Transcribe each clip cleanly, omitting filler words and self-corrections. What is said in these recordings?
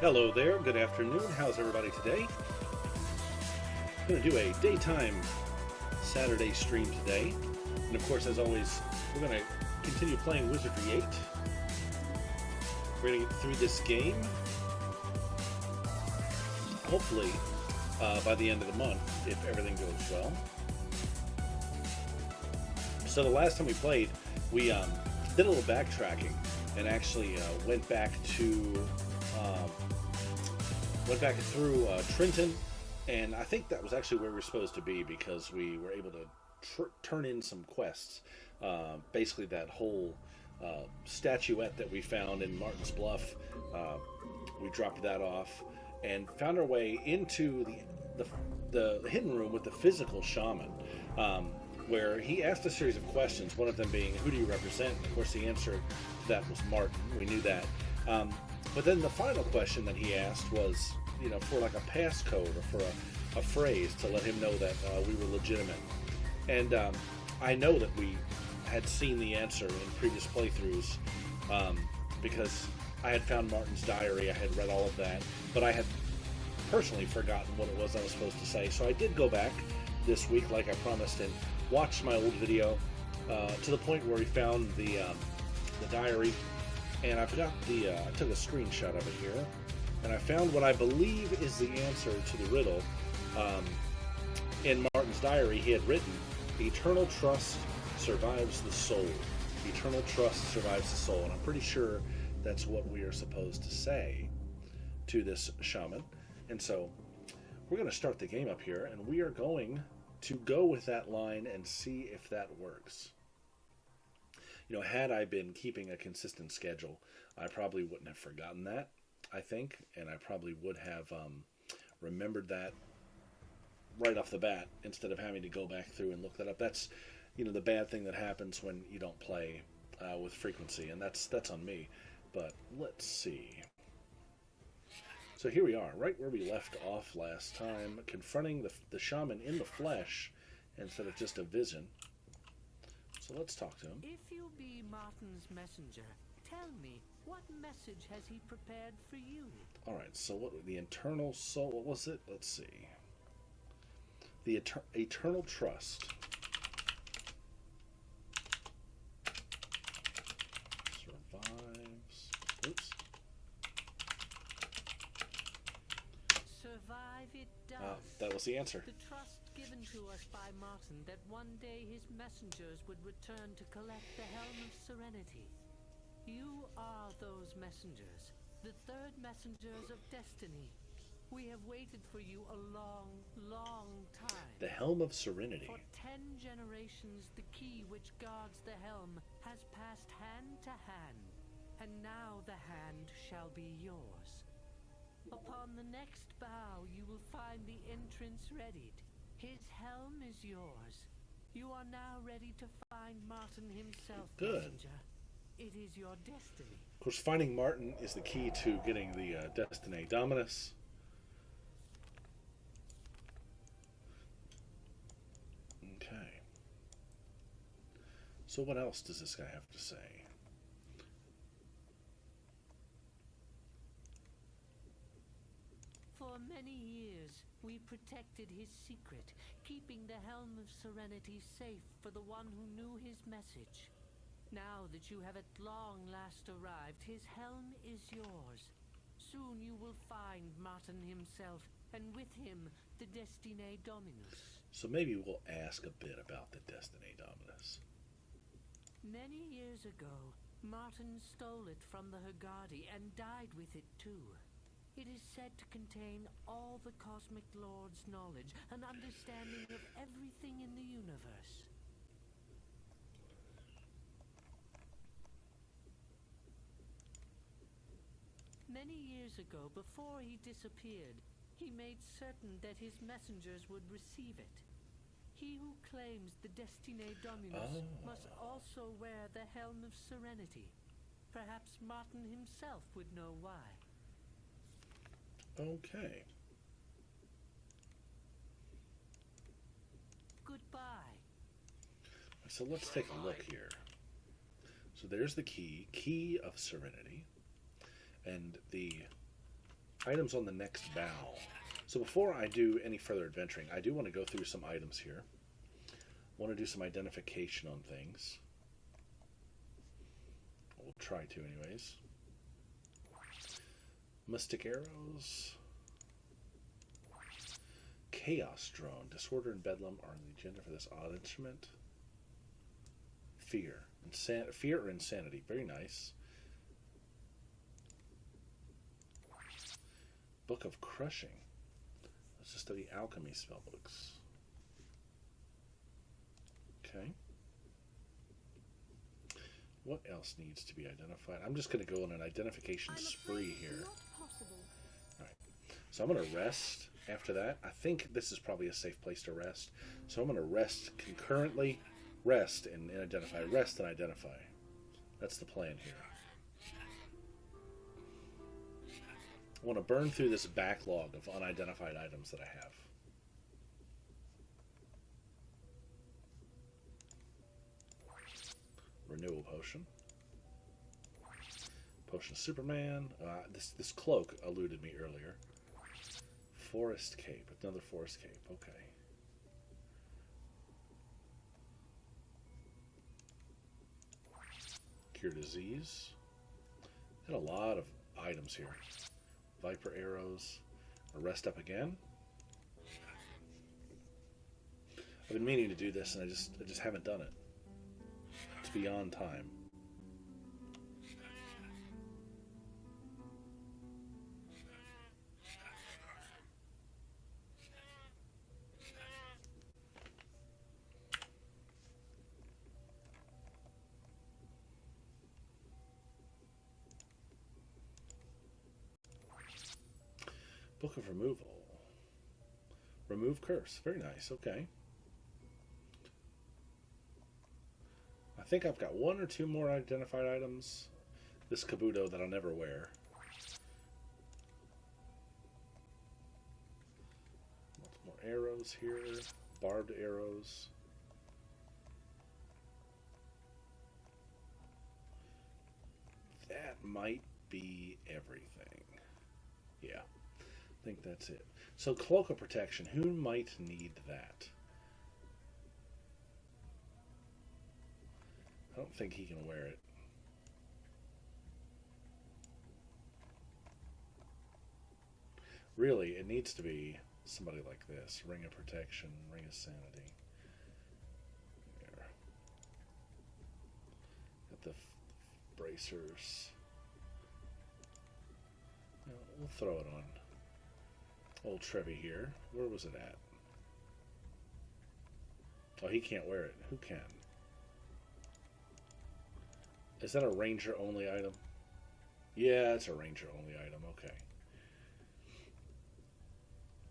Hello there, good afternoon. How's everybody today? I'm going to do a daytime Saturday stream today. And of course, as always, we're going to continue playing Wizardry 8. We're going to get through this game, hopefully by the end of the month, if everything goes well. So the last time we played, we did a little backtracking and actually went back through Trynton, and I think that was actually where we were supposed to be because we were able to turn in some quests. Basically, that whole statuette that we found in Martin's Bluff, we dropped that off and found our way into the hidden room with the physical shaman, where he asked a series of questions, one of them being, who do you represent? And of course, the answer to that was Martin. We knew that. But then the final question that he asked was, for like a passcode or for a phrase to let him know that we were legitimate. And I know that we had seen the answer in previous playthroughs because I had found Martin's diary, I had read all of that, but I had personally forgotten what it was I was supposed to say. So I did go back this week, like I promised, and watched my old video to the point where he found the diary. And I've got I took a screenshot of it here, and I found what I believe is the answer to the riddle. In Martin's diary, he had written, eternal trust survives the soul. Eternal trust survives the soul. And I'm pretty sure that's what we are supposed to say to this shaman. And so we're going to start the game up here, and we are going to go with that line and see if that works. Had I been keeping a consistent schedule, I probably wouldn't have forgotten that, I think, and I probably would have remembered that right off the bat instead of having to go back through and look that up. That's, the bad thing that happens when you don't play with frequency, and that's on me. But let's see. So here we are, right where we left off last time, confronting the shaman in the flesh instead of just a vision. So let's talk to him. If you be Martin's messenger, tell me, what message has he prepared for you? All right, so what the eternal soul, what was it? Let's see. The eternal trust. Survives. Oops. Survive it does. That was the answer. The trust given to us by Martin that one day his messengers would return to collect the Helm of Serenity. You are those messengers, the third messengers of destiny. We have waited for you a long, long time. The Helm of Serenity. For 10 generations, the key which guards the helm has passed hand to hand, and now the hand shall be yours. Upon the next bow, you will find the entrance readied. His helm is yours. You are now ready to find Martin himself, Good. messenger. It is your destiny. Of course, finding Martin is the key to getting the Destiny Dominus. Okay. So what else does this guy have to say? For many years, we protected his secret, keeping the Helm of Serenity safe for the one who knew his message. Now that you have at long last arrived, his helm is yours. Soon you will find Martin himself, and with him, the Destiny Dominus. So maybe we'll ask a bit about the Destiny Dominus. Many years ago, Martin stole it from the Haggardi and died with it too. It is said to contain all the Cosmic Lord's knowledge, an understanding of everything in the universe. Many years ago, before he disappeared, he made certain that his messengers would receive it. He who claims the Destiny Dominus must also wear the Helm of Serenity. Perhaps Martin himself would know why. Okay. Goodbye. So let's take a look here. So there's the key of Serenity. And the Items on the next bow. So before I do any further adventuring, I do want to go through some items here. I want to do some identification on things. We'll try to anyways. Mystic arrows. Chaos drone. Disorder and bedlam are the agenda for this odd instrument. Fear. Fear or insanity. Very nice. Book of Crushing. Let's just study alchemy spellbooks. Okay. What else needs to be identified? I'm just going to go on an identification spree here. Alright. So I'm going to rest after that. I think this is probably a safe place to rest. So I'm going to rest concurrently. Rest and identify. Rest and identify. That's the plan here. I want to burn through this backlog of unidentified items that I have. Renewal potion. Potion of Superman. This cloak eluded me earlier. Forest cape. Another forest cape. Okay. Cure disease. Got a lot of items here. Viper arrows. Rest up again. I've been meaning to do this and I just haven't done it. It's beyond time. Book of Removal. Remove curse. Very nice. Okay. I think I've got one or two more identified items. This Kabuto that I'll never wear. Lots more arrows here. Barbed arrows. That might be everything. Yeah. I think that's it. So Cloak of Protection. Who might need that? I don't think he can wear it. Really, it needs to be somebody like this. Ring of Protection, Ring of Sanity. There. Got the bracers. You know, we'll throw it on old Trevi here. Where was it at? Oh, he can't wear it. Who can? Is that a ranger only item? Yeah, it's a ranger only item. Okay.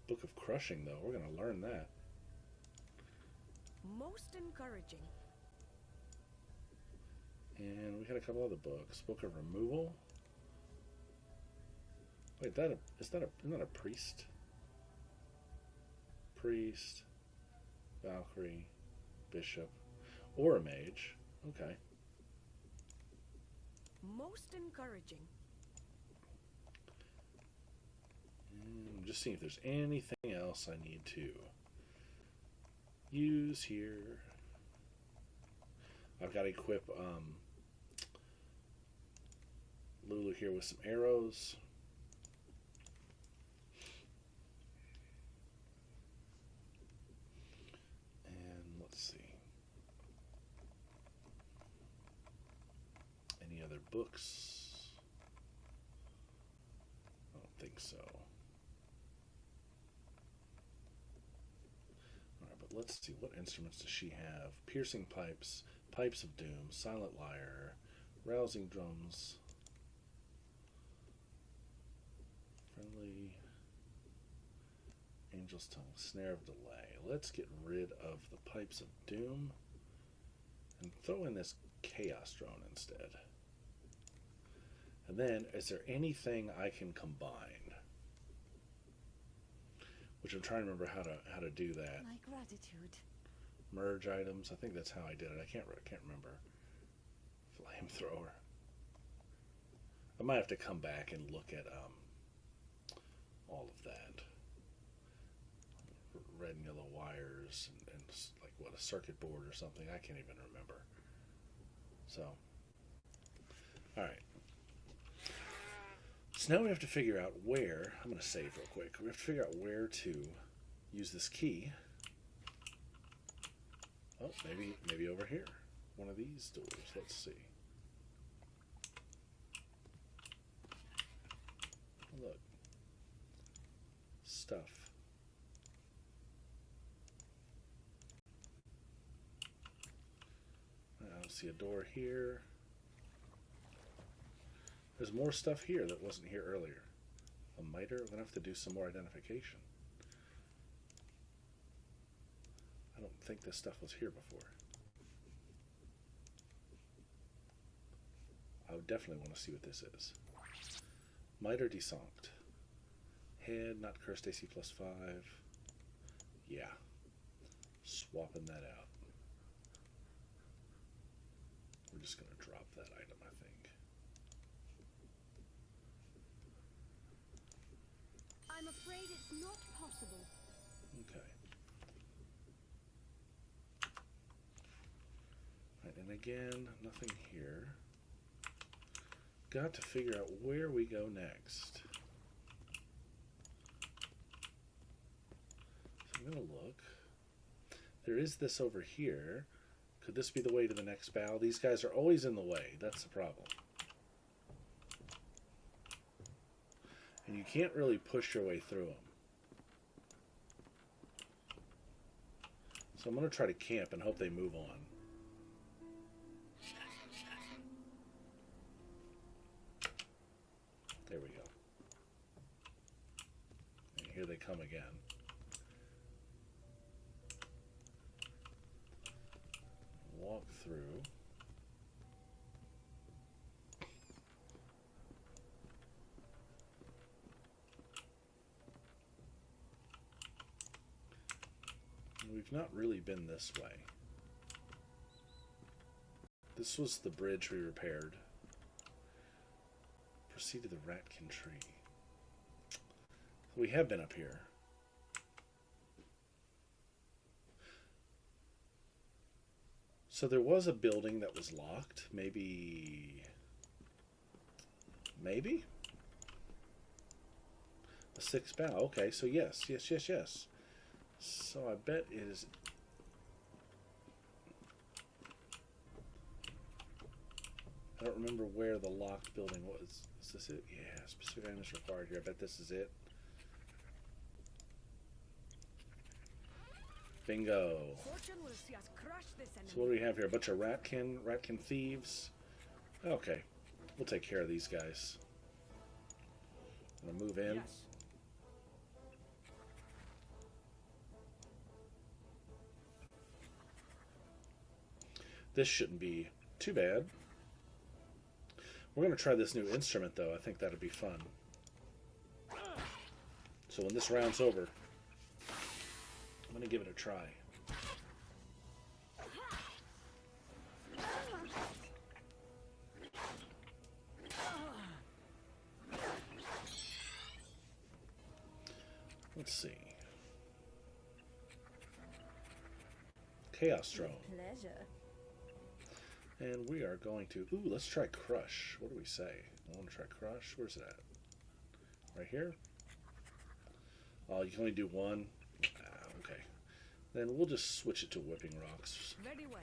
Book of Crushing, though. We're going to learn that. Most encouraging. And we had a couple other books. Book of Removal. Wait, isn't that a priest? Priest, Valkyrie, Bishop, or a mage. Okay. Most encouraging. I'm just seeing if there's anything else I need to use here. I've got to equip Lulu here with some arrows. Books? I don't think so. Alright, but let's see. What instruments does she have? Piercing pipes, pipes of doom, silent lyre, rousing drums, friendly, angel's tongue, snare of delay. Let's get rid of the pipes of doom and throw in this chaos drone instead. And then, is there anything I can combine? Which I'm trying to remember how to do that. My gratitude. Merge items. I think that's how I did it. I can't remember. Flamethrower. I might have to come back and look at all of that. Red and yellow wires and like what, a circuit board or something. I can't even remember. So, all right. So now we have to figure out where. I'm going to save real quick. We have to figure out where to use this key. Oh, maybe over here. One of these doors. Let's see. Look. Stuff. I don't see a door here. There's more stuff here that wasn't here earlier. A miter? We're going to have to do some more identification. I don't think this stuff was here before. I would definitely want to see what this is. Miter desanct. Head, not cursed, AC +5. Yeah. Swapping that out. We're just going to drop that item, I think. I'm afraid it's not possible. Okay. Right, and again, nothing here. Got to figure out where we go next. So I'm going to look. There is this over here. Could this be the way to the next bow? These guys are always in the way. That's the problem. And you can't really push your way through them. So I'm going to try to camp and hope they move on. There we go. And here they come again. Walk through. We've not really been this way. This was the bridge we repaired. Proceed to the Ratkin tree. We have been up here. So there was a building that was locked. Maybe. A 6 bow. Okay, so yes. So I bet it is. I don't remember where the locked building was. Is this it? Yeah, specific items required here. I bet this is it. Bingo. Fortune will see us crush this enemy. So what do we have here? A bunch of ratkin thieves. Okay, we'll take care of these guys. I'm gonna move in. Yes. This shouldn't be too bad. We're going to try this new instrument, though. I think that'll be fun. So when this round's over, I'm going to give it a try. Let's see. Chaos Drone. Pleasure. And we are going to... Ooh, let's try Crush. What do we say? I want to try Crush. Where's it at? Right here? Oh, you can only do one? Okay. Then we'll just switch it to Whipping Rocks. Very well.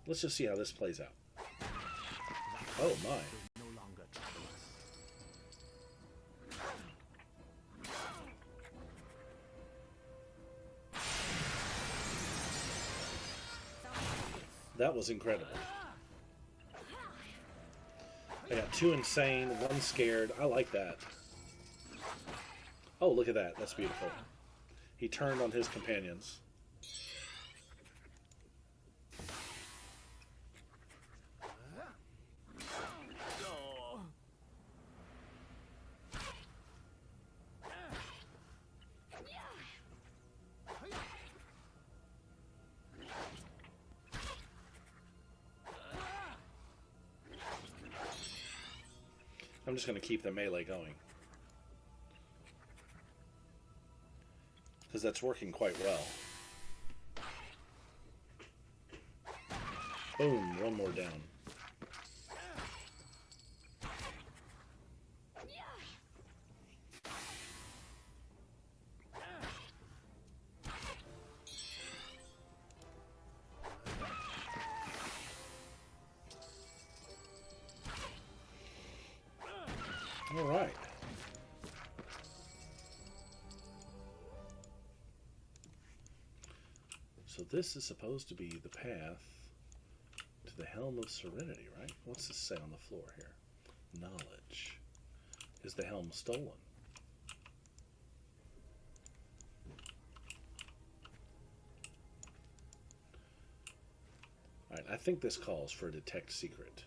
Let's just see how this plays out. Oh, my. No longer trouble us. That was incredible. I got 2 insane, 1 scared. I like that. Oh, look at that. That's beautiful. He turned on his companions. I'm just going to keep the melee going. because that's working quite well. Boom, one more down. All right. So this is supposed to be the path to the Helm of Serenity, right? What's this say on the floor here? Knowledge. Is the helm stolen? All right, I think this calls for a detect secret.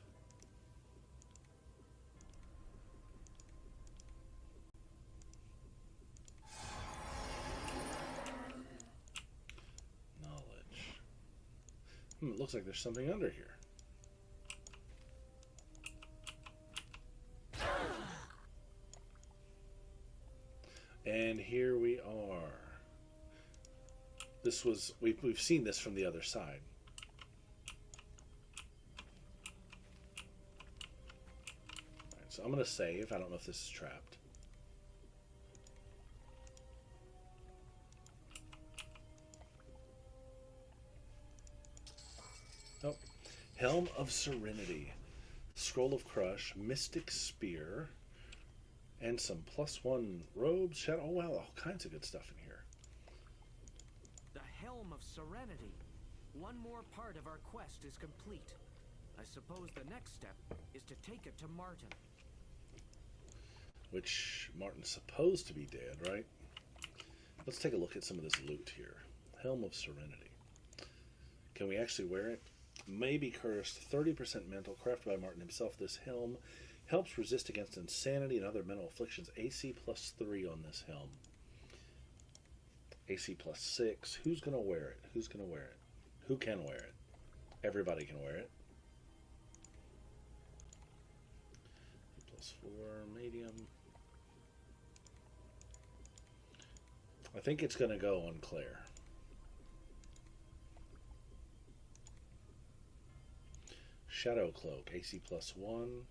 It looks like there's something under here. And here we are. This was we've seen this from the other side. All right, so I'm going to save. I don't know if this is trapped. Oh, Helm of Serenity, Scroll of Crush, Mystic Spear, and some +1 robes, shadow. Oh wow, all kinds of good stuff in here. The Helm of Serenity. One more part of our quest is complete. I suppose the next step is to take it to Martin. Which Martin's supposed to be dead, right? Let's take a look at some of this loot here. Helm of Serenity. Can we actually wear it? May be cursed, 30% mental, crafted by Martin himself. This helm helps resist against insanity and other mental afflictions. AC +3 on this helm. AC +6. Who's going to wear it? Who's going to wear it? Who can wear it? Everybody can wear it. +4, medium. I think it's going to go on Claire. Shadow Cloak, AC +1.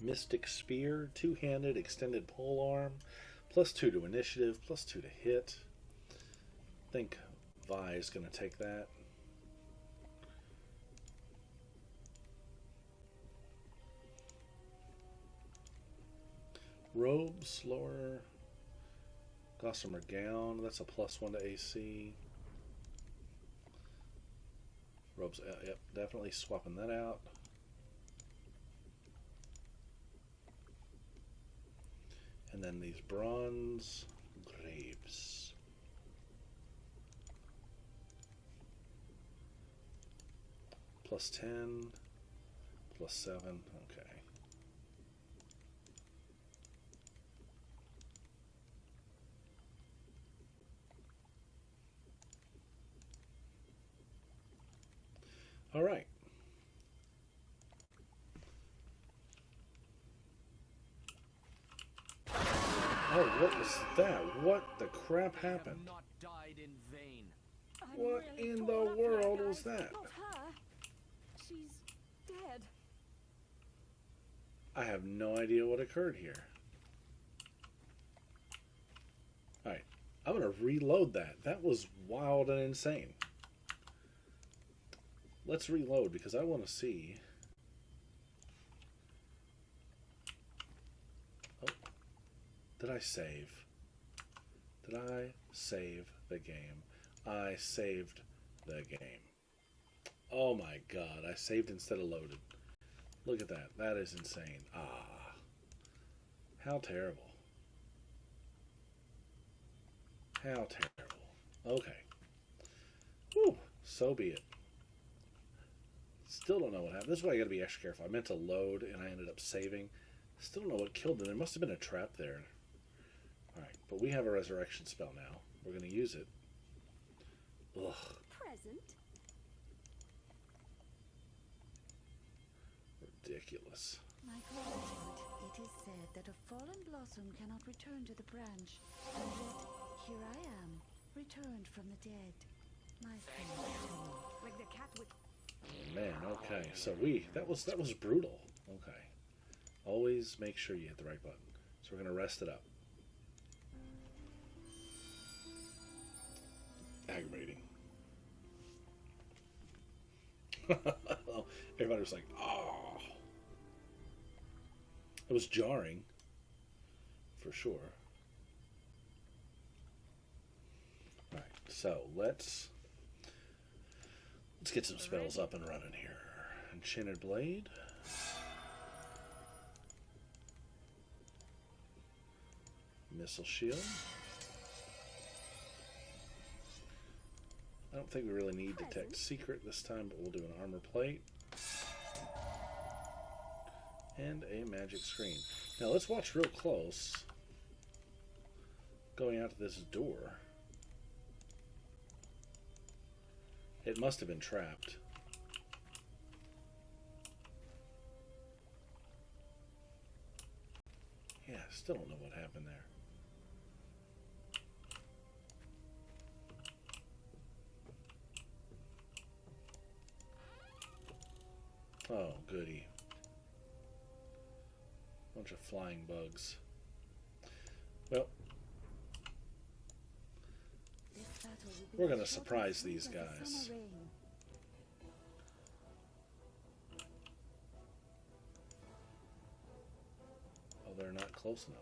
Mystic Spear, two-handed, extended polearm, +2 to initiative, +2 to hit. I think Vi is going to take that. Robe, slower. Gossamer gown, that's a +1 to AC. Robes, yep, definitely swapping that out. And then these bronze graves. +10, +7, okay. All right. Oh, what was that? What the crap happened? Not died in vain. What in the world was that? Not her. She's dead. I have no idea what occurred here. Alright, I'm going to reload that. That was wild and insane. Let's reload because I want to see. Oh, did I save? Did I save the game? I saved the game. Oh my god, I saved instead of loaded. Look at that. That is insane. Ah. How terrible. How terrible. Okay. Whew. So be it. Still don't know what happened. This is why you gotta be extra careful. I meant to load and I ended up saving. Still don't know what killed them. There must have been a trap there. Alright, but we have a resurrection spell now. We're gonna use it. Ugh. Present? ridiculous. My gratitude. It is said that a fallen blossom cannot return to the branch, and yet here I am, returned from the dead. My friend, Like the cat with... Man, okay. So that was brutal. Okay. Always make sure you hit the right button. So we're going to rest it up. Aggravating. Everybody was like, oh. It was jarring, for sure. Alright, so let's get some spells up and running here. Enchanted Blade. Missile Shield. I don't think we really need Detect Secret this time, but we'll do an Armor Plate. And a Magic Screen. Now let's watch real close. Going out to this door. It must have been trapped. Yeah, still don't know what happened there. Oh, goody. Bunch of flying bugs. Well, we're going to surprise these guys. Oh, they're not close enough.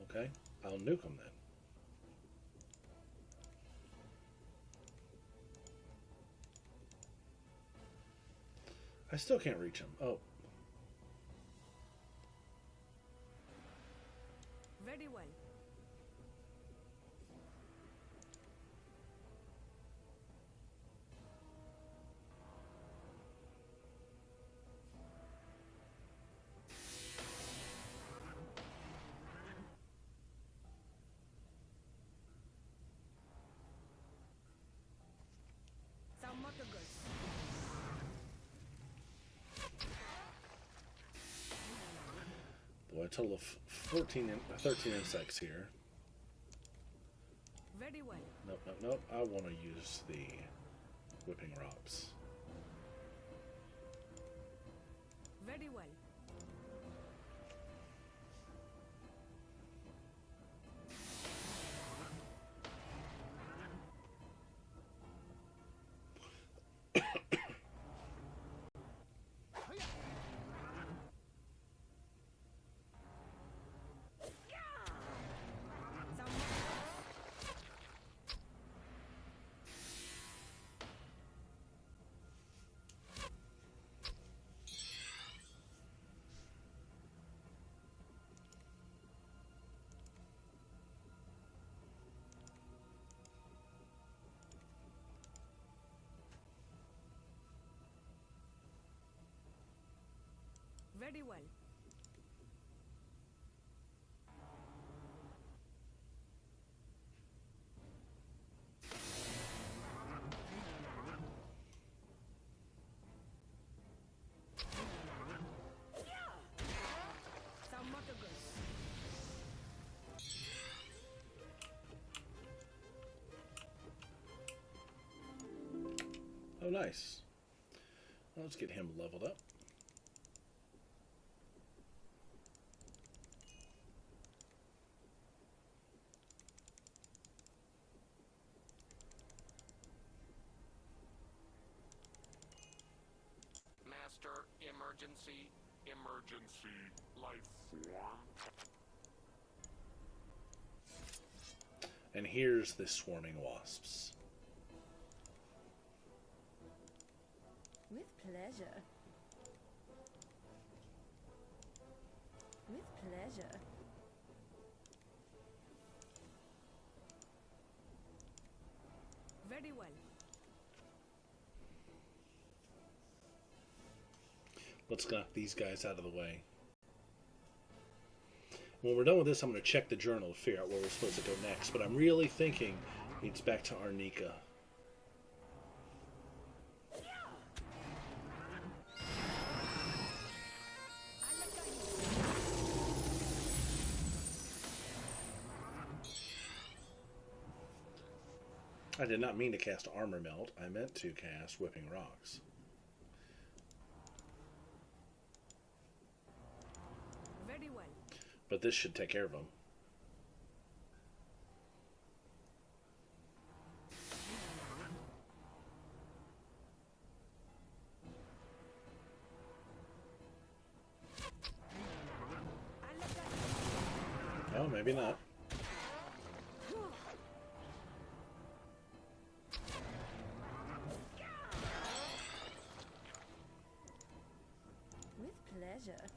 Okay, I'll nuke them then. I still can't reach him. Oh. Very well. Boy, a total of 13 insects here. Very well. Nope, nope, nope. I want to use the whipping rocks. Very well. Very well. Oh, nice. Well, let's get him leveled up. Master, emergency, life form. And here's the swarming wasps. With pleasure. With pleasure. Very well. Let's knock these guys out of the way. When we're done with this, I'm going to check the journal to figure out where we're supposed to go next. But I'm really thinking It's back to Arnika. I did not mean to cast Armor Melt. I meant to cast Whipping Rocks. Very well. But this should take care of them. Oh, maybe not. With pleasure.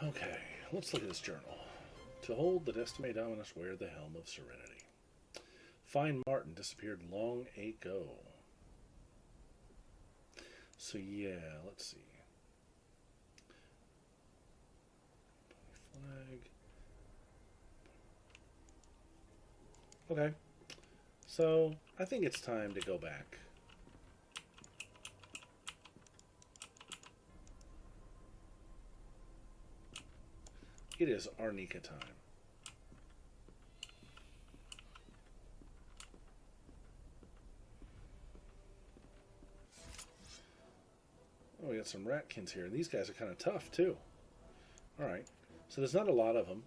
Okay, let's look at this journal. To hold the Destiny Dominus wear the Helm of Serenity. Find Martin disappeared long ago. So yeah, let's see. Flag. Okay. So I think it's time to go back. It is Arnika time. Oh, we got some ratkins here. These guys are kind of tough, too. Alright. So there's not a lot of them,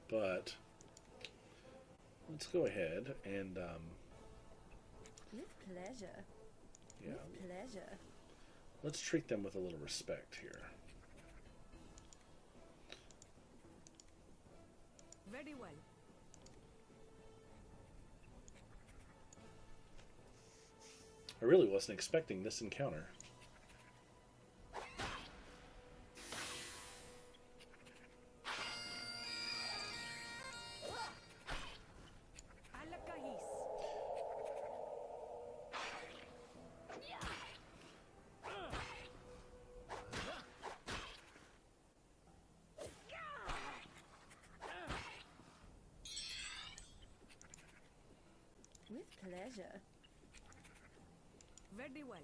but let's go ahead and... With pleasure. yeah, With pleasure. let's treat them with a little respect here. Very well. I really wasn't expecting this encounter. With pleasure. Very well.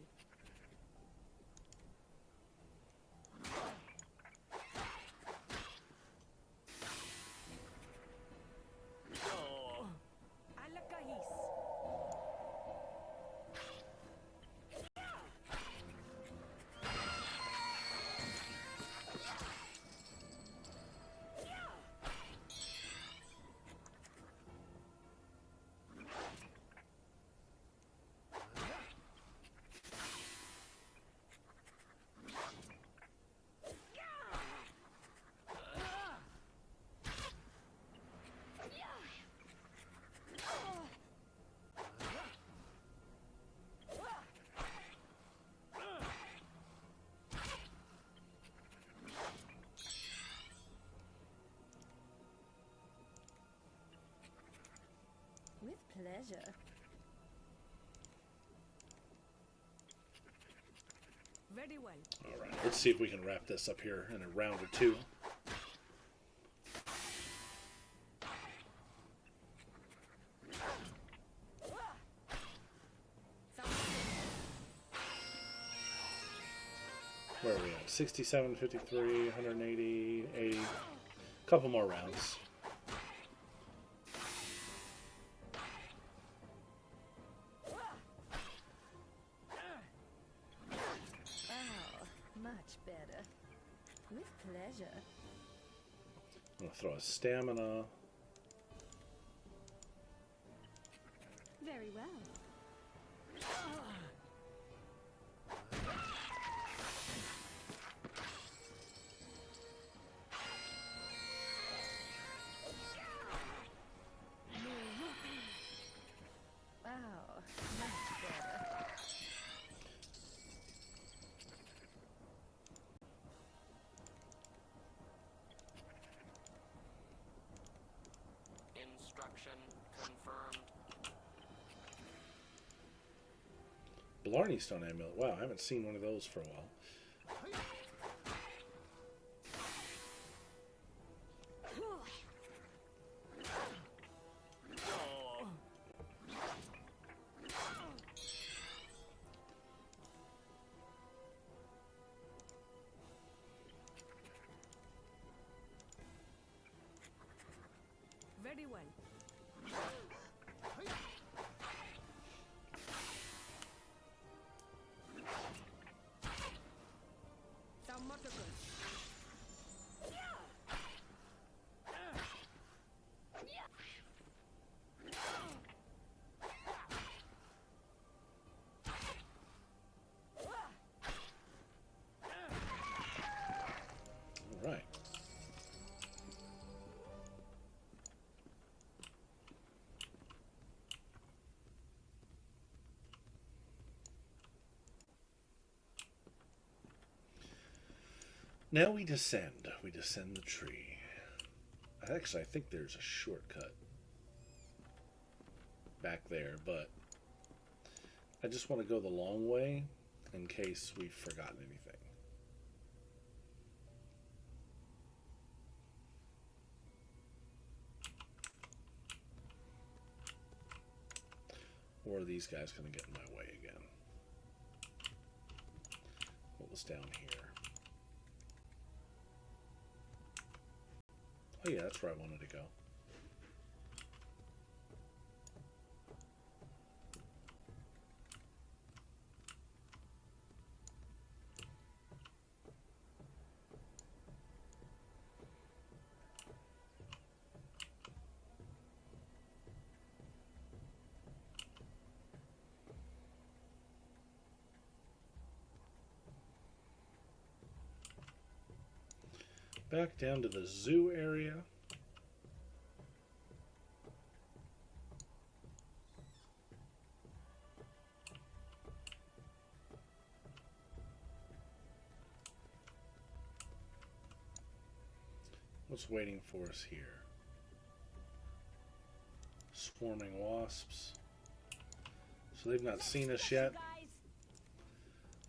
With pleasure. Very well. Alright, let's see if we can wrap this up here in a round or two. Where are we at? 67, 53, 180, 80. Couple more rounds. Much better. With pleasure. I'm going to throw a stamina. Very well. Blarney Stone Amulet. Wow, I haven't seen one of those for a while. Very well. All right. Now we descend. We descend the tree. Actually, I think there's a shortcut back there, but I just want to go the long way in case we've forgotten anything. Or are these guys going to get in my way again? What was down here? Oh yeah, that's where I wanted to go. Back down to the zoo area. What's waiting for us here? Swarming wasps. So they've not seen us yet.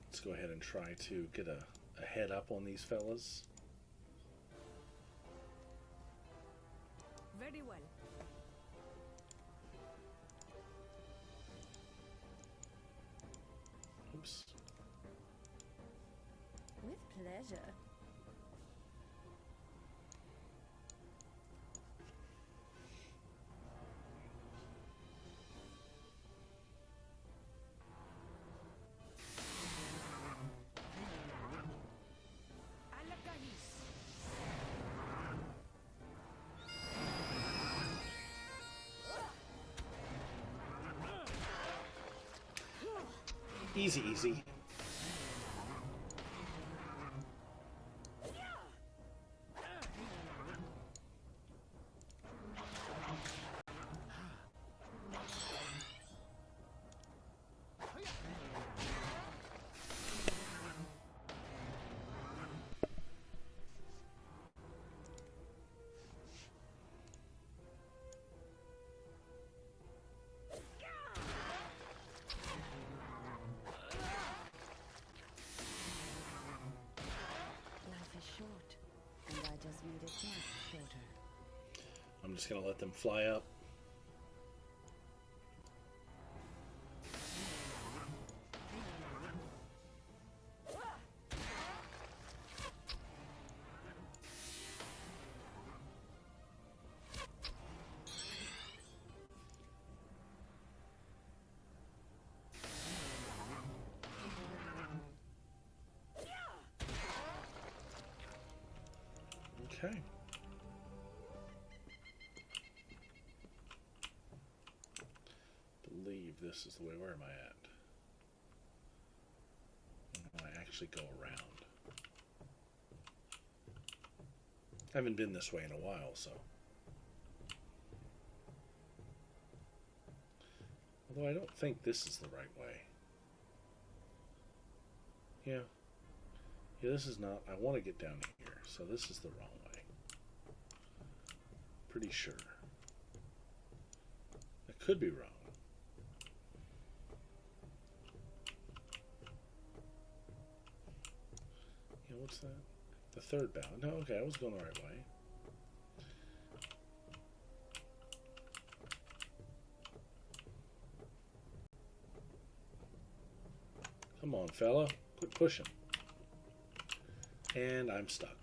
Let's go ahead and try to get a head up on these fellas. Very well. Oops. With pleasure. Easy, easy. Made it much shorter. I'm just going to let them fly up. Okay. Believe this is the way. Where am I at? I actually go around. I haven't been this way in a while, so. Although I don't think this is the right way. Yeah. Yeah, this is not. I want to get down here, so this is the wrong way. Pretty sure. I could be wrong. what's that? The third bound. No, okay, I was going the right way. Come on, fella. Quit pushing. And I'm stuck.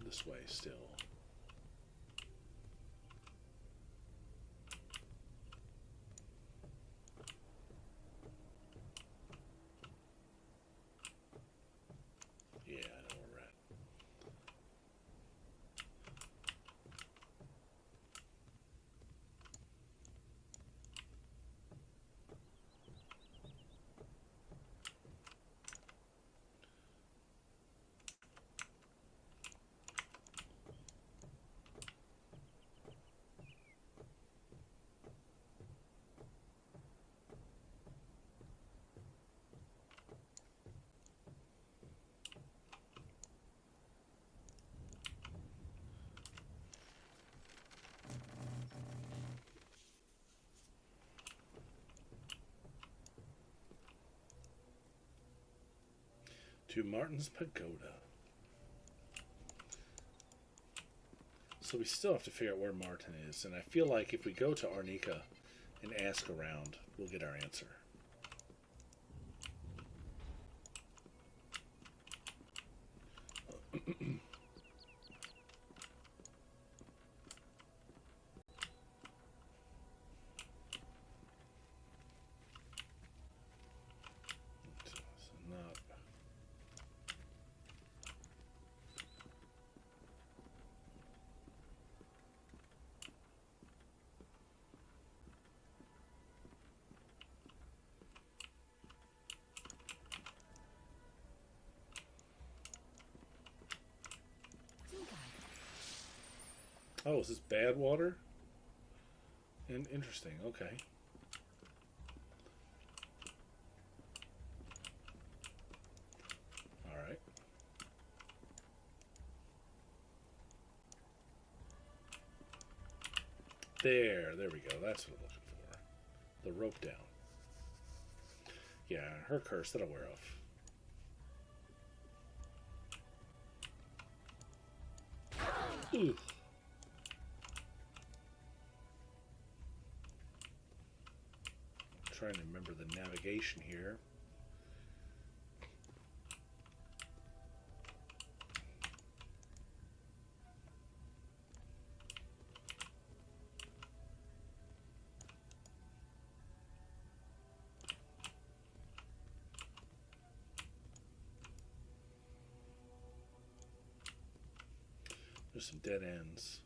This way still. Yeah, I know where we're at. To Martin's Pagoda. So we still have to figure out where Martin is, and I feel like if we go to Arnika and ask around, we'll get our answer. Oh, is this bad water? And interesting, okay. Alright. There we go. That's what I'm looking for. The rope down. Yeah, her curse, that'll wear off. Ooh. Trying to remember the navigation here. There's some dead ends.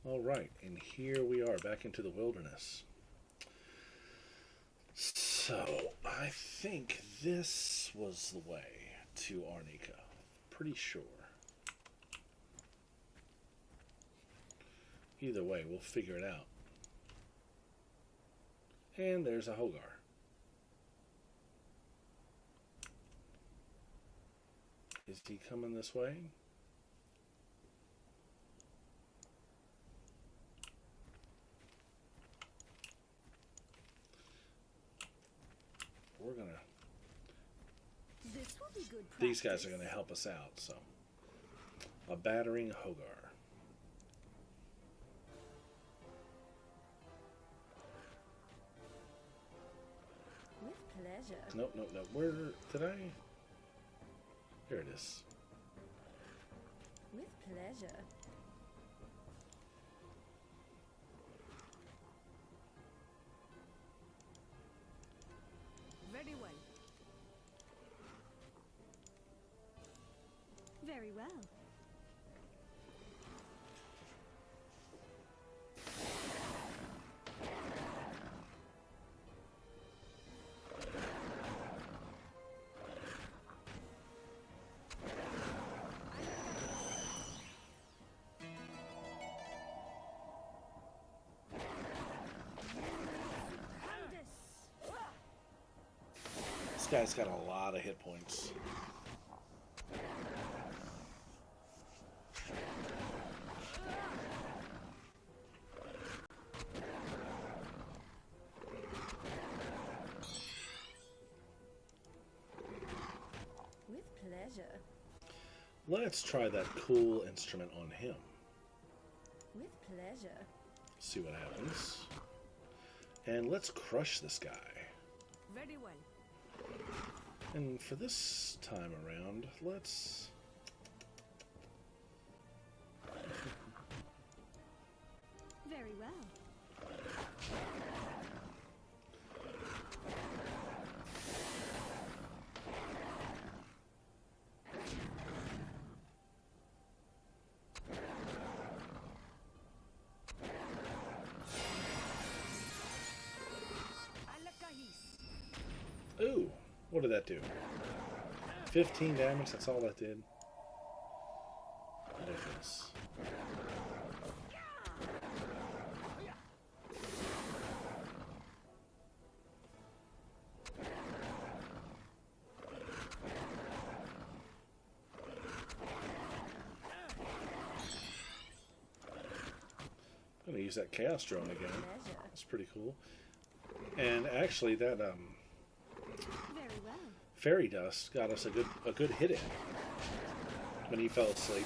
All right, and here we are back into the wilderness. So, I think this was the way to Arnika. Pretty sure. Either way, we'll figure it out. And there's a Hogar. Is he coming this way? We're gonna... This will be good practice. These guys are gonna help us out, so... A battering Hogar. With pleasure. Nope. Where did I... There it is. With pleasure. Very well. Very well. guy's got a lot of hit points. With pleasure. Let's try that cool instrument on him. With pleasure. See what happens. And let's crush this guy. Very well. And for this time around, let's... Very well. Ooh, what did that do? 15 damage, that's all that did. Ridiculous. I'm gonna use that Chaos Drone again. That's pretty cool. And actually that Very well. Fairy Dust got us a good hit in when he fell asleep.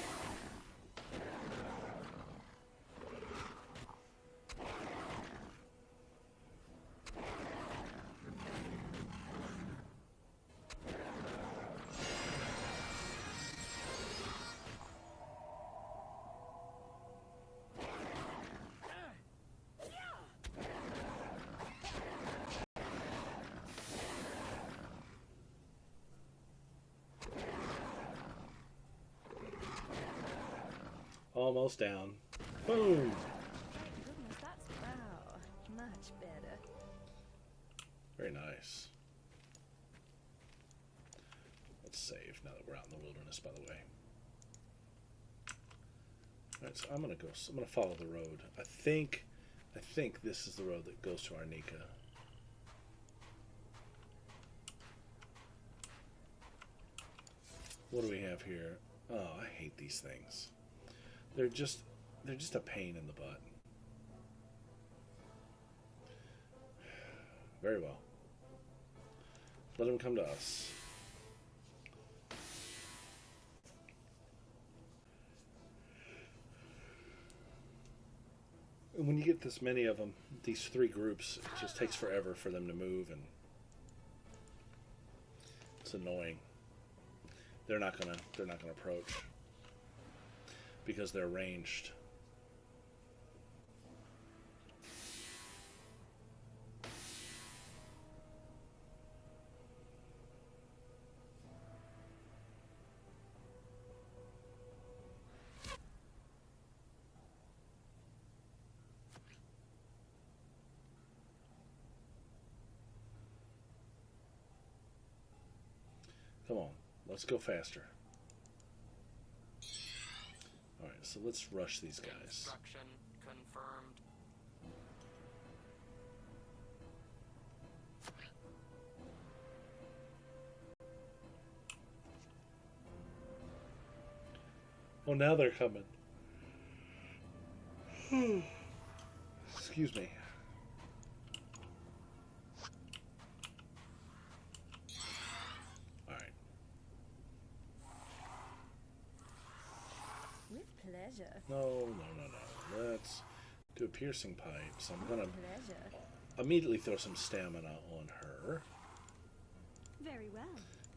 Almost down. Boom! Goodness, that's much better. Very nice. Let's save now that we're out in the wilderness, by the way. Alright, so I'm gonna follow the road. I think this is the road that goes to Arnika. What do we have here? Oh, I hate these things. They're just a pain in the butt. Very well. Let them come to us. And when you get this many of them, these three groups, it just takes forever for them to move, and it's annoying. They're not gonna approach because they're ranged. Come on, let's go faster. Alright, so let's rush these guys. Instruction confirmed. Oh, now they're coming. Excuse me. Alright. With pleasure. No. Let's do a piercing pipe. So I'm gonna Pleasure. immediately throw some stamina on her. Very well.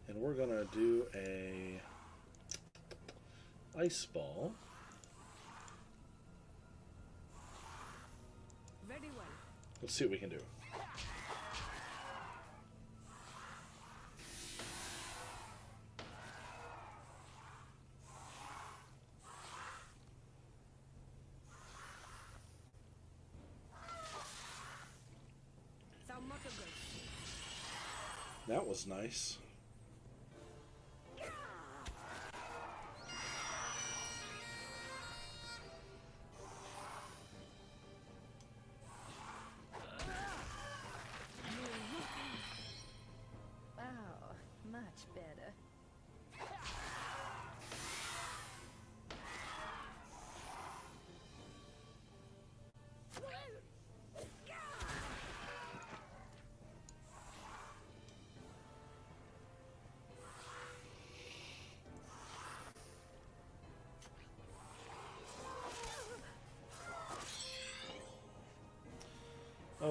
And we're gonna do a ice ball. Very well. Let's see what we can do. Sound much good. That was nice. Wow.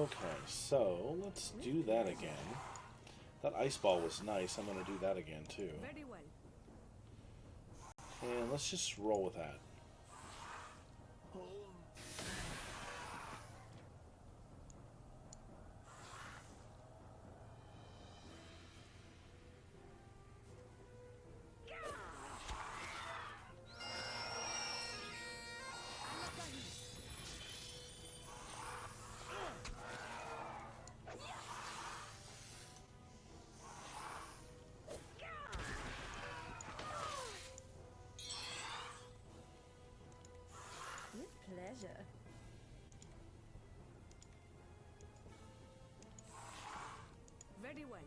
Okay, so let's do that again. That ice ball was nice. I'm going to do that again too. Very well. And let's just roll with that. With pleasure. Very well.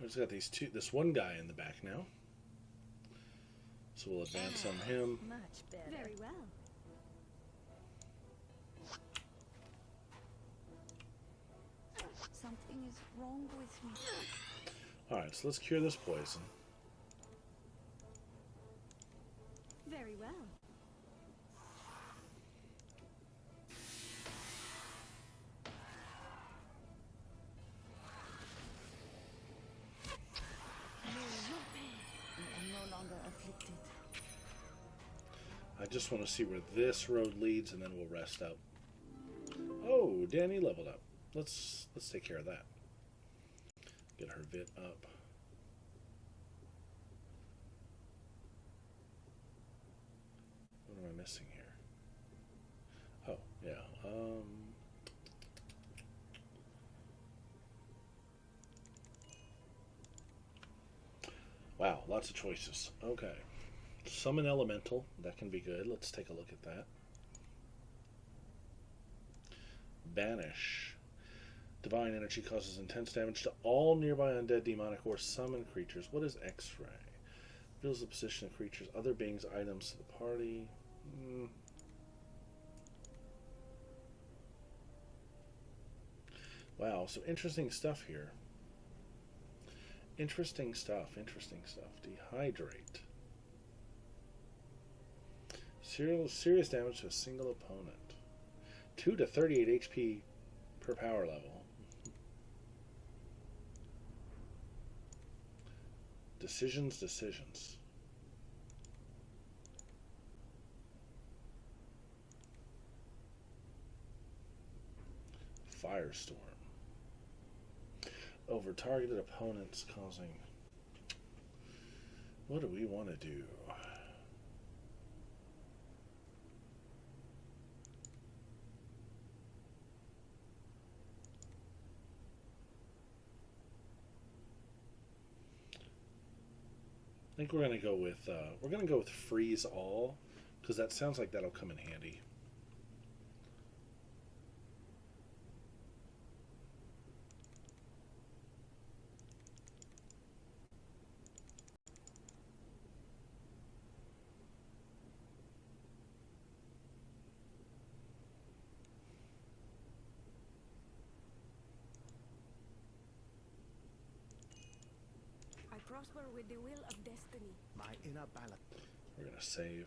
We've got this one guy in the back now. So we'll advance on him. Much better. Very well. Something is wrong with me. Alright, so let's cure this poison. Very well. I am no longer afflicted. I just want to see where this road leads, and then we'll rest up. Oh, Danny leveled up. Let's take care of that. Get her vit up. What am I missing here? Oh, yeah. Wow, lots of choices. Okay. Summon Elemental. That can be good. Let's take a look at that. Banish. Divine energy causes intense damage to all nearby undead, demonic, or summon creatures. What is X-ray? Reveals the position of creatures, other beings, items to the party. Wow, so interesting stuff here. Interesting stuff. Dehydrate. Serious damage to a single opponent. 2 to 38 HP per power level. Decisions. Firestorm. Over targeted opponents causing... What do we want to do? I think we're gonna go with freeze all, because that sounds like that'll come in handy. I prosper with the will of destiny. My inner balance. We're gonna save.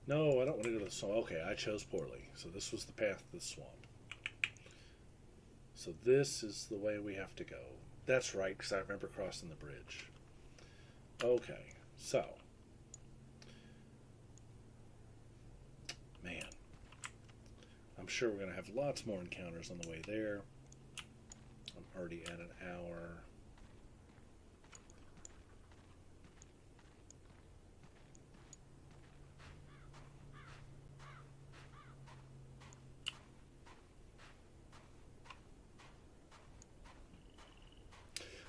No, I don't want to go to the swamp. Okay, I chose poorly. So this was the path to the swamp. So this is the way we have to go. That's right, because I remember crossing the bridge. Okay, so. Man. I'm sure we're going to have lots more encounters on the way there. I'm already at an hour.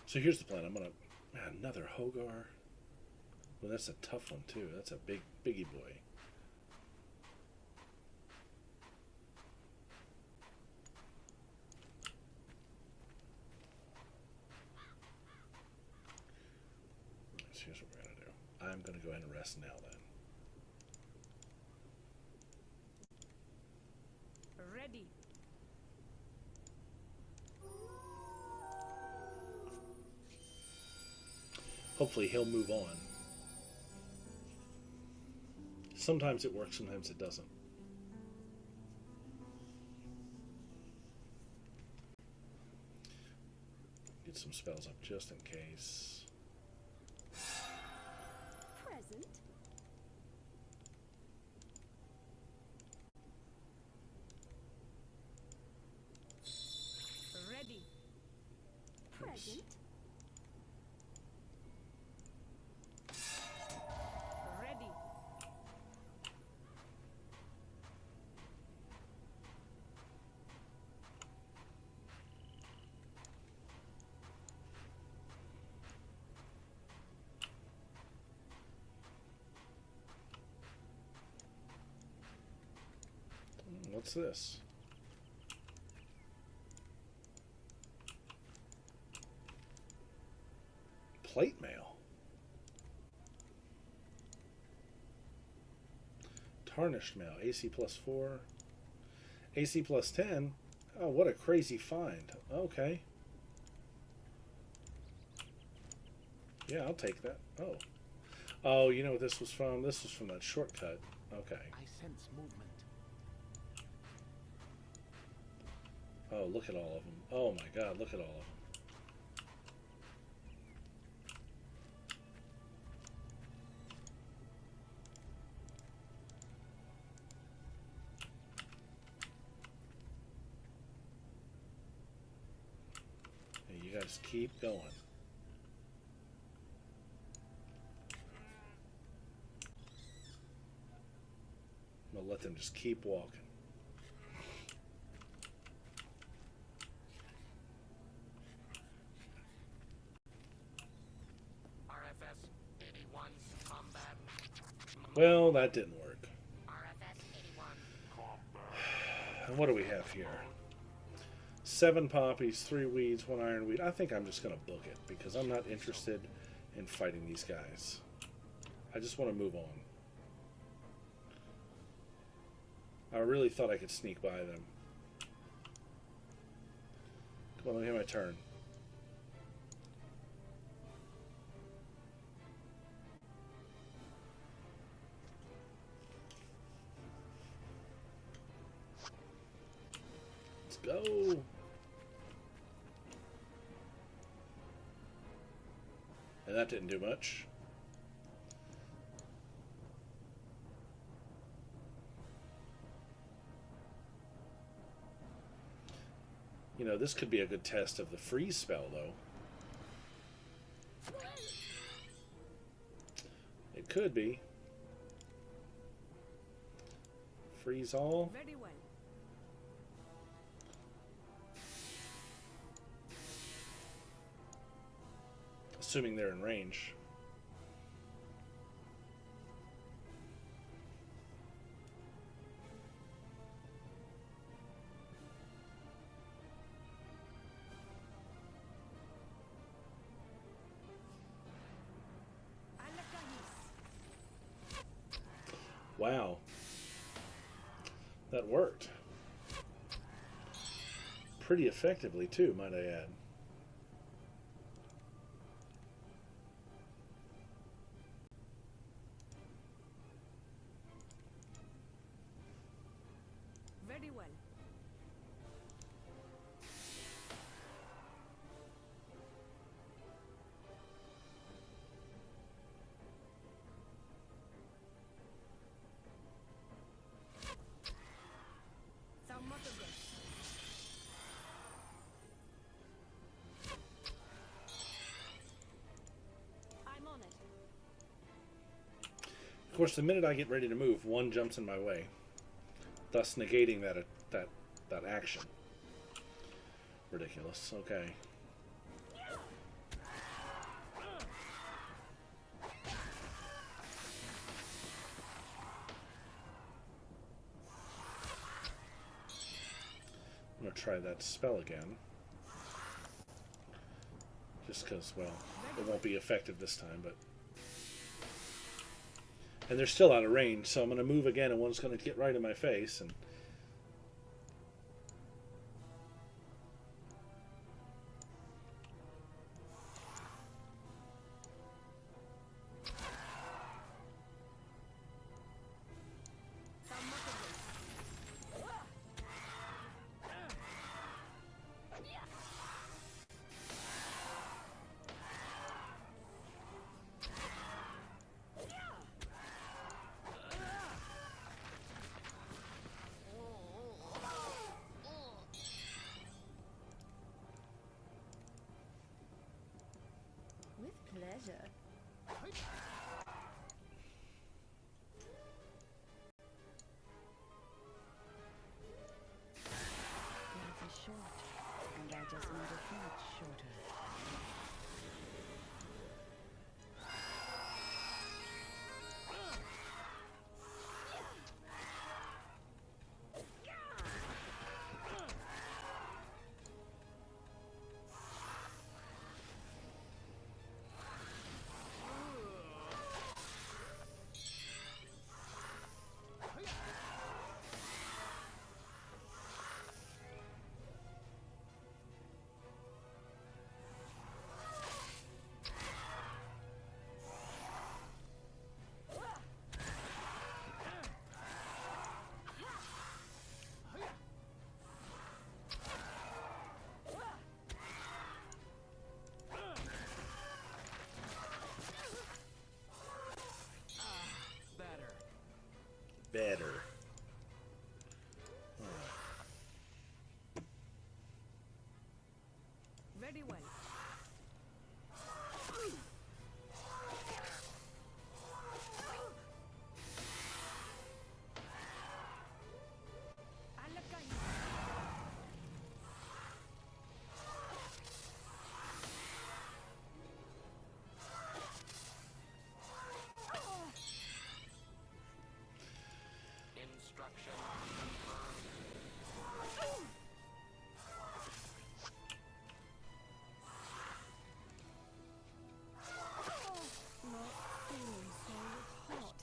So here's the plan. I'm going to... another Hogar. Well, that's a tough one, too. That's a biggie boy. I'm going to go ahead and rest now then. Ready. Hopefully he'll move on. Sometimes it works, sometimes it doesn't. Get some spells up just in case. Present. Ready. Present. Ready. What's this? Plate mail. Tarnished mail. AC +4. AC +10. Oh, what a crazy find. Okay. Yeah, I'll take that. Oh. Oh, you know what this was from? This was from that shortcut. Okay. I sense movement. Oh, look at all of them. Oh my god, look at all of them. Hey, you guys keep going. I'm gonna let them just keep walking. RFS 81's combat. Well, that didn't work. RFS 81. And what do we have here? 7 poppies, 3 weeds, 1 ironweed. I think I'm just going to book it because I'm not interested in fighting these guys. I just want to move on. I really thought I could sneak by them. Come on, let me have my turn. Let's go. And that didn't do much. You know, this could be a good test of the freeze spell, though. It could be. Freeze all. Very well. Assuming they're in range. Wow. That worked. Pretty effectively, too, might I add. Very well. I'm on it. Of course, the minute I get ready to move, one jumps in my way, thus negating that action. Ridiculous. Okay. I'm going to try that spell again. Just because, well, it won't be effective this time, but... And they're still out of range, so I'm going to move again, and one's going to get right in my face. And With pleasure. Life is short, and I just made it much shorter. better. Very well. Instruction. Not feeling so hot.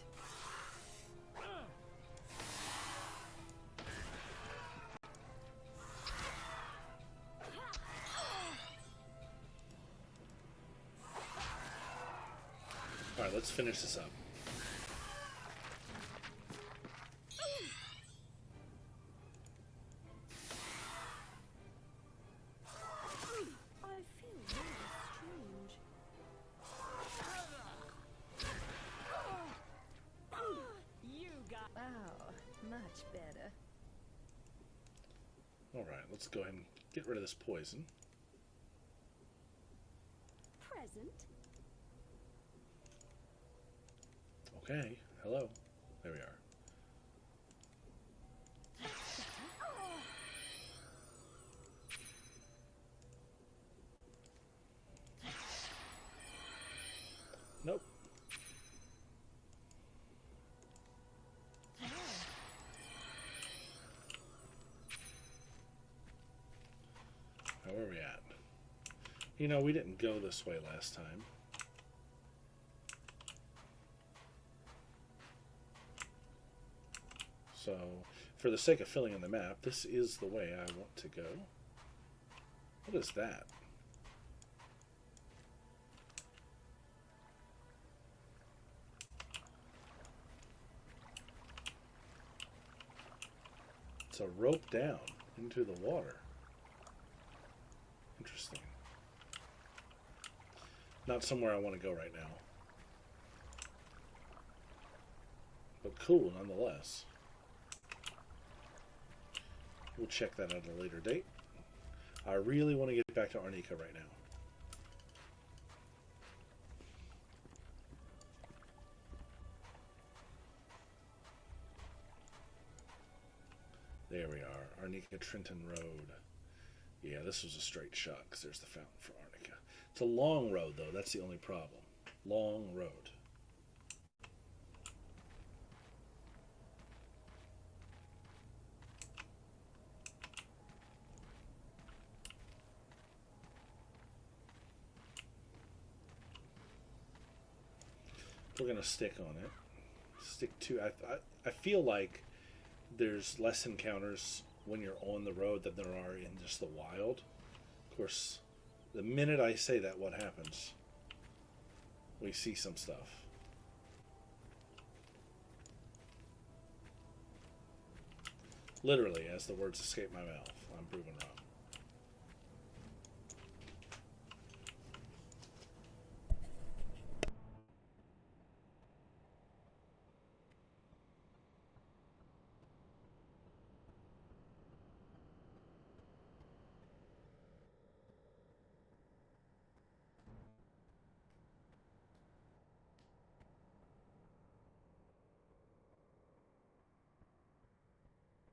All right, let's finish this up. I feel really strange. You got. Wow, much better. All right, let's go ahead and get rid of this poison. Present. Okay, hello. There we are. Nope. Now, where are we at? You know, we didn't go this way last time. So, for the sake of filling in the map, this is the way I want to go. What is that? It's a rope down into the water. Interesting. Not somewhere I want to go right now. But cool nonetheless. We'll check that out at a later date. I really want to get back to Arnika right now. There we are, Arnika Trynton Road. Yeah, this was a straight shot because there's the fountain for Arnika. It's a long road though, that's the only problem. Long road. We're going to stick on it. stick to. I feel like there's less encounters when you're on the road than there are in just the wild. Of course, the minute I say that, what happens? We see some stuff. Literally, as the words escape my mouth, I'm proven wrong.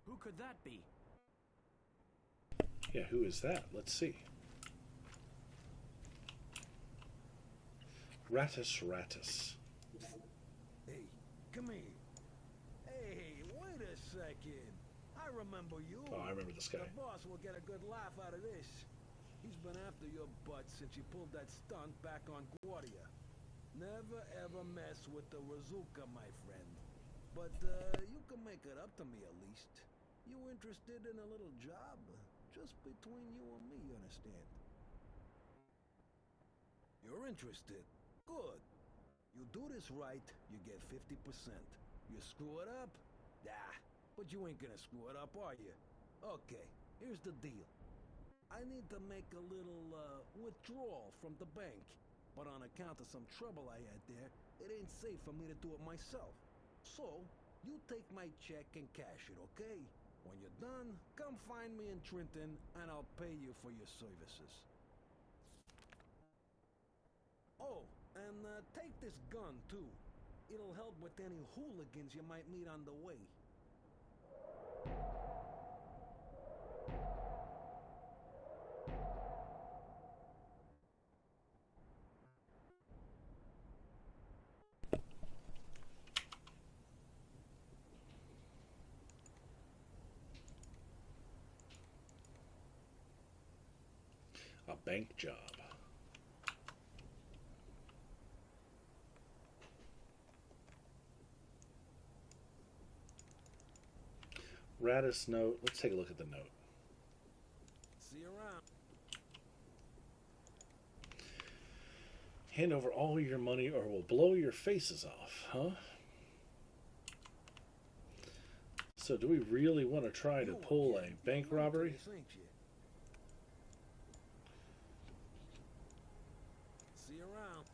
Who could that be? Yeah, who is that? Let's see. Ratus. Hey, come here. Hey, wait a second. I remember you. Oh, I remember this guy. The boss will get a good laugh out of this. He's been after your butt since you pulled that stunt back on Guardia. Never ever mess with the Razuka, my friend. But you can make it up to me at least. You interested in a little job? Just between you and me, you understand? You're interested? Good. You do this right, you get 50%. You screw it up? Nah, but you ain't gonna screw it up, are you? Okay, here's the deal. I need to make a little, withdrawal from the bank. But on account of some trouble I had there, it ain't safe for me to do it myself. So, you take my check and cash it, okay? When you're done, come find me in Trynton, and I'll pay you for your services. Oh, and take this gun, too. It'll help with any hooligans you might meet on the way. A bank job. Ratus note. Let's take a look at the note. See you around. Hand over all your money or we'll blow your faces off, huh? So do we really want to try to pull a bank robbery? See you around.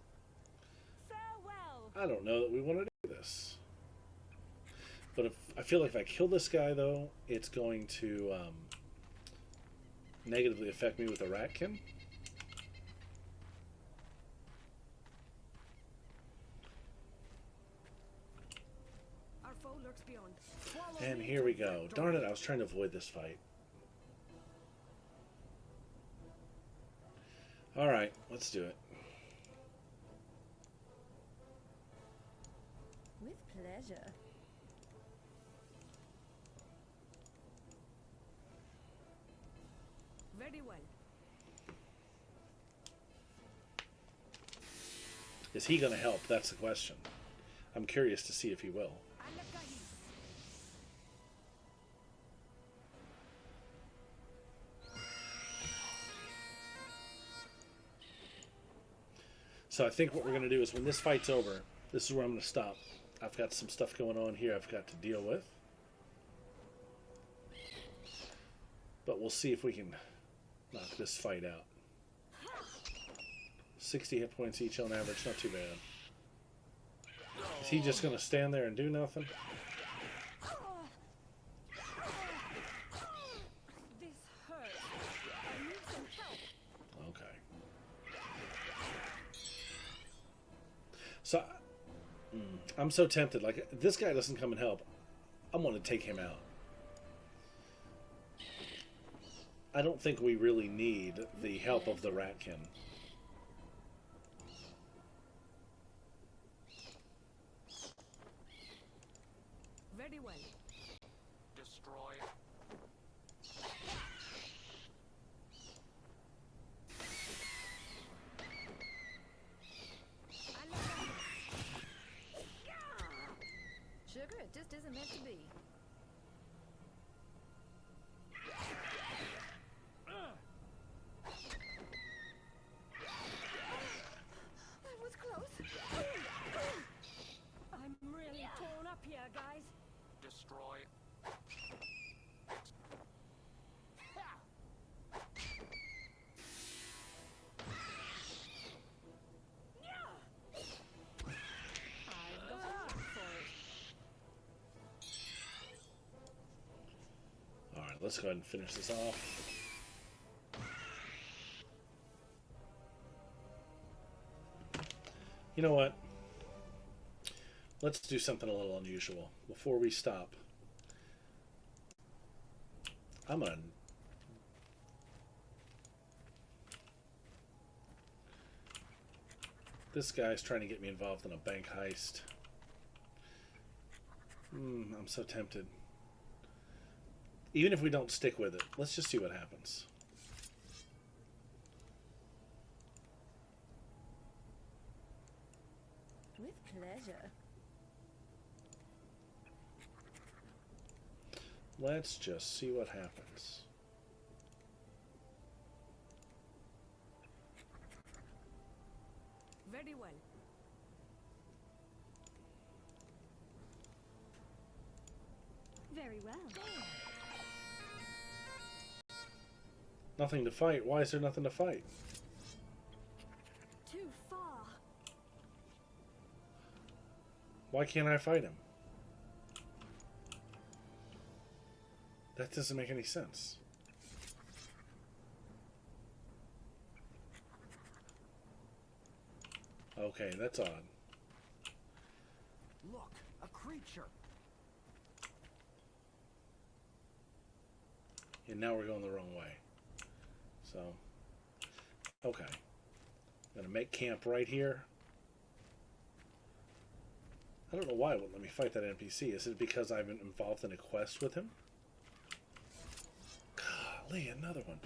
Farewell. I don't know that we want to do this. But if I feel like if I kill this guy, though, it's going to negatively affect me with a ratkin. Our foe lurks beyond. And here we go. Darn it, I was trying to avoid this fight. Alright, let's do it. With pleasure. Very well. Is he going to help? That's the question. I'm curious to see if he will. So I think what we're going to do is when this fight's over, this is where I'm going to stop. I've got some stuff going on here I've got to deal with. But we'll see if we can knock this fight out. 60 hit points each on average, not too bad. Is he just going to stand there and do nothing? This hurts. I need some help. Okay. So, I'm so tempted. Like, if this guy doesn't come and help, I'm going to take him out. I don't think we really need the help of the ratkin. Very well. Destroy. that just isn't meant to be. That was close. I'm really torn up here, guys. Destroy. I've got a word for it. Alright, let's go ahead and finish this off. You know what? Let's do something a little unusual. Before we stop, I'm gonna... This guy's trying to get me involved in a bank heist. I'm so tempted. Even if we don't stick with it, let's just see what happens. With pleasure. Let's just see what happens. Very well. Very well. Nothing to fight. Why is there nothing to fight? Too far. Why can't I fight him? That doesn't make any sense. Okay, that's odd. Look, a creature. And now we're going the wrong way. So, okay. I'm going to make camp right here. I don't know why it wouldn't let me fight that NPC. Is it because I've been involved in a quest with him? Golly, another one.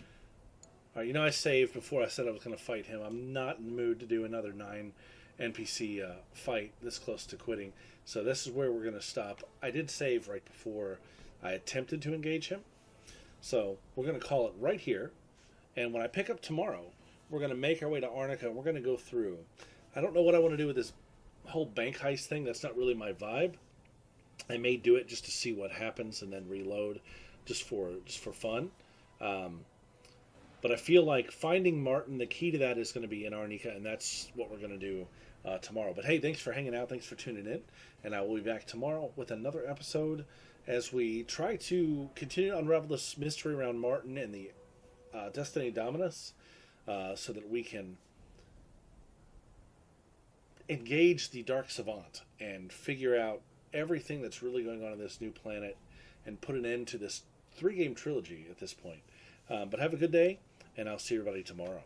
Alright, you know I saved before I said I was going to fight him. I'm not in the mood to do another 9 NPC fight this close to quitting. So this is where we're going to stop. I did save right before I attempted to engage him. So we're going to call it right here. And when I pick up tomorrow, we're going to make our way to Arnika and we're going to go through. I don't know what I want to do with this whole bank heist thing. That's not really my vibe. I may do it just to see what happens and then reload just for fun. But I feel like finding Martin, the key to that is going to be in Arnika, and that's what we're going to do tomorrow. But hey, thanks for hanging out. Thanks for tuning in. And I will be back tomorrow with another episode as we try to continue to unravel this mystery around Martin and the Destiny Dominus so that we can engage the Dark Savant and figure out everything that's really going on this new planet and put an end to this 3-game trilogy at this point. But have a good day, and I'll see everybody tomorrow.